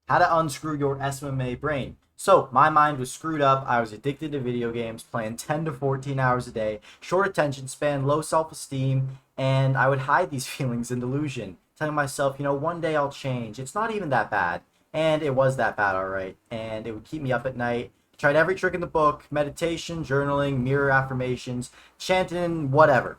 how to unscrew your SMMA brain. So my mind was screwed up. I was addicted to video games, playing 10 to 14 hours a day, short attention span, low self-esteem, and I would hide these feelings in delusion, telling myself, one day I'll change. It's not even that bad. And it was that bad, all right. And it would keep me up at night. Tried every trick in the book: meditation, journaling, mirror affirmations, chanting, whatever.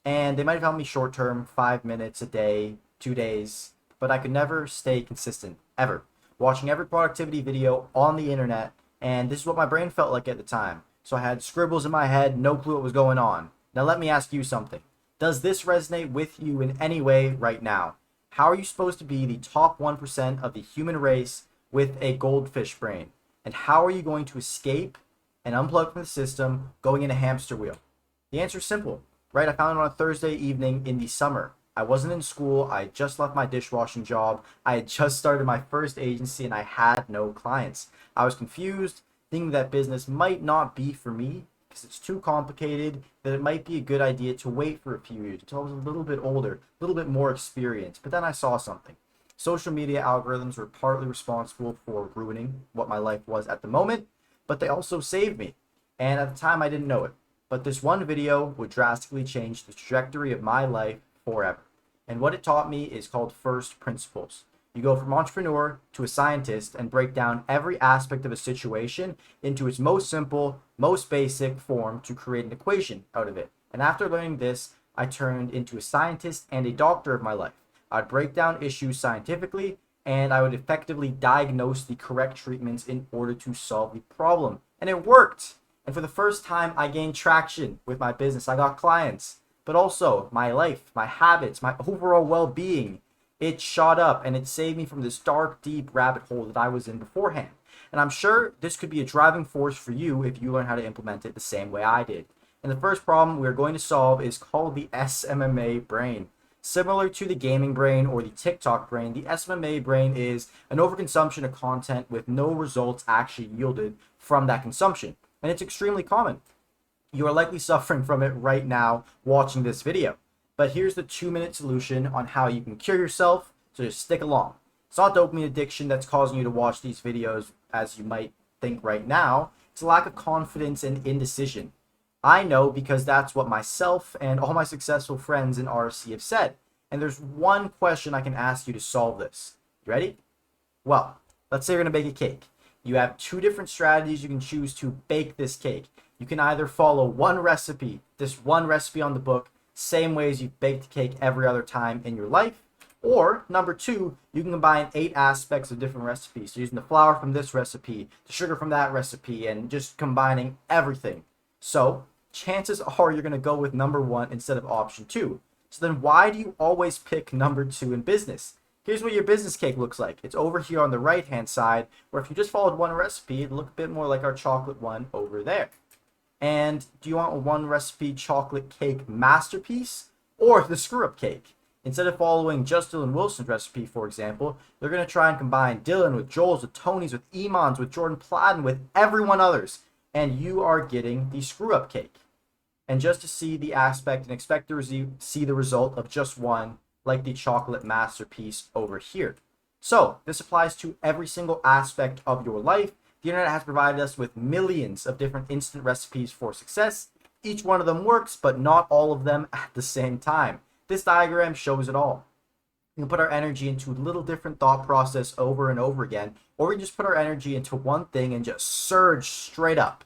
And they might have helped me short term, 5 minutes a day, 2 days, but I could never stay consistent, ever. Watching every productivity video on the internet, and this is what my brain felt like at the time. So I had scribbles in my head, no clue what was going on. Now let me ask you something. Does this resonate with you in any way right now? How are you supposed to be the top 1% of the human race with a goldfish brain? And how are you going to escape and unplug from the system going in a hamster wheel? The answer is simple, right? I found it on a Thursday evening in the summer. I wasn't in school. I had just left my dishwashing job. I had just started my first agency and I had no clients. I was confused, thinking that business might not be for me because it's too complicated, that it might be a good idea to wait for a few years until I was a little bit older, a little bit more experienced. But then I saw something. Social media algorithms were partly responsible for ruining what my life was at the moment, but they also saved me. And at the time I didn't know it. But this one video would drastically change the trajectory of my life forever. And what it taught me is called first principles. You go from entrepreneur to a scientist and break down every aspect of a situation into its most simple, most basic form to create an equation out of it. And after learning this, I turned into a scientist and a doctor of my life. I'd break down issues scientifically, and I would effectively diagnose the correct treatments in order to solve the problem. And it worked. And for the first time, I gained traction with my business. I got clients, but also my life, my habits, my overall well-being. It shot up and it saved me from this dark, deep rabbit hole that I was in beforehand. And I'm sure this could be a driving force for you if you learn how to implement it the same way I did. And the first problem we're going to solve is called the SMMA brain. Similar to the gaming brain or the TikTok brain, the SMMA brain is an overconsumption of content with no results actually yielded from that consumption. And it's extremely common. You are likely suffering from it right now watching this video. But here's the 2-minute solution on how you can cure yourself, so just stick along. It's not dopamine addiction that's causing you to watch these videos as you might think right now. It's a lack of confidence and indecision. I know because that's what myself and all my successful friends in RC have said. And there's one question I can ask you to solve this. You ready? Well, let's say you're going to bake a cake. You have 2 different strategies you can choose to bake this cake. You can either follow this one recipe on the book, same way as you've baked cake every other time in your life. Or number 2, you can combine 8 aspects of different recipes. So using the flour from this recipe, the sugar from that recipe, and just combining everything. So chances are you're going to go with number 1 instead of option 2. So then why do you always pick number 2 in business? Here's what your business cake looks like. It's over here on the right hand side, where if you just followed one recipe, it'd look a bit more like our chocolate one over there. And do you want a 1 recipe chocolate cake masterpiece or the screw up cake? Instead of following just Dylan Wilson's recipe, for example, they're going to try and combine Dylan with Joel's, with Tony's, with Iman's, with Jordan Platten, with everyone others. And you are getting the screw up cake. And just to see the aspect and expect to see the result of just one, like the chocolate masterpiece over here. So this applies to every single aspect of your life. The internet has provided us with millions of different instant recipes for success. Each one of them works, but not all of them at the same time. This diagram shows it all. We can put our energy into a little different thought process over and over again, or we can just put our energy into one thing and just surge straight up,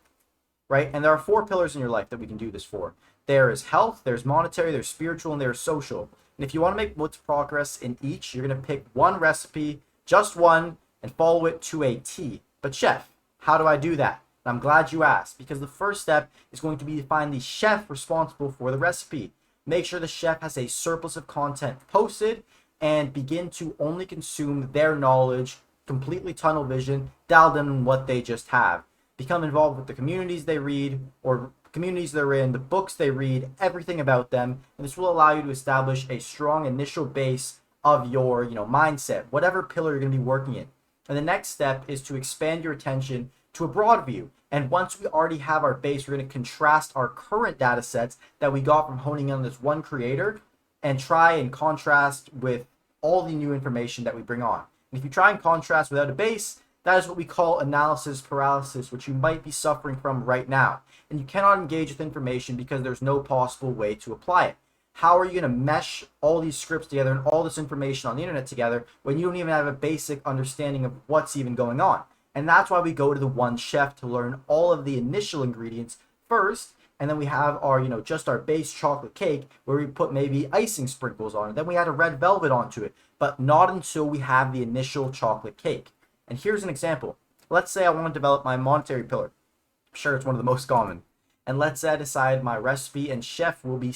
right? And there are 4 pillars in your life that we can do this for. There is health, there's monetary, there's spiritual, and there's social. And if you want to make what's progress in each, you're going to pick one recipe, just one, and follow it to a T. But chef, how do I do that? And I'm glad you asked, because the first step is going to be to find the chef responsible for the recipe. Make sure the chef has a surplus of content posted and begin to only consume their knowledge, completely tunnel vision, dialed in on what they just have. Become involved with the communities they read or communities they're in, the books they read, everything about them. And this will allow you to establish a strong initial base of your mindset, whatever pillar you're going to be working in. And the next step is to expand your attention to a broad view. And once we already have our base, we're going to contrast our current data sets that we got from honing in on this one creator and try and contrast with all the new information that we bring on. And if you try and contrast without a base, that is what we call analysis paralysis, which you might be suffering from right now. And you cannot engage with information because there's no possible way to apply it. How are you going to mesh all these scripts together and all this information on the internet together when you don't even have a basic understanding of what's even going on? And that's why we go to the one chef to learn all of the initial ingredients first. And then we have our, just our base chocolate cake where we put maybe icing sprinkles on it. Then we add a red velvet onto it, but not until we have the initial chocolate cake. And here's an example. Let's say I want to develop my monetary pillar. I'm sure it's one of the most common. And let's say I decide my recipe and chef will be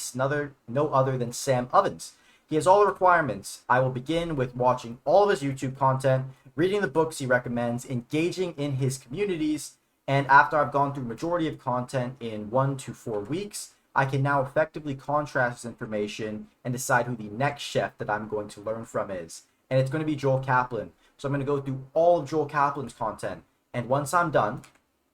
no other than Sam Ovens. He has all the requirements. I will begin with watching all of his YouTube content, reading the books he recommends, engaging in his communities, and after I've gone through majority of content in 1 to 4 weeks, I can now effectively contrast this information and decide who the next chef that I'm going to learn from is. And it's going to be Joel Kaplan. So I'm going to go through all of Joel Kaplan's content. And once I'm done,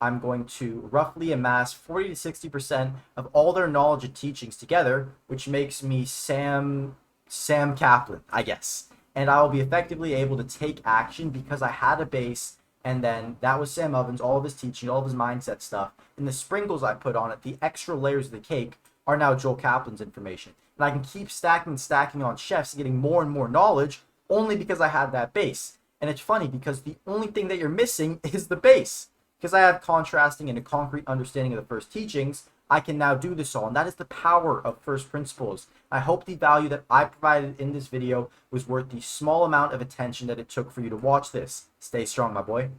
I'm going to roughly amass 40 to 60% of all their knowledge and teachings together, which makes me Sam Kaplan, I guess. And I will be effectively able to take action because I had a base, and then that was Sam Ovens, all of his teaching, all of his mindset stuff. And the sprinkles I put on it, the extra layers of the cake, are now Joel Kaplan's information. And I can keep stacking on chefs and getting more and more knowledge only because I had that base. And it's funny because the only thing that you're missing is the base. Because I have contrasting and a concrete understanding of the first teachings, I can now do this all. And that is the power of first principles. I hope the value that I provided in this video was worth the small amount of attention that it took for you to watch this. Stay strong, my boy.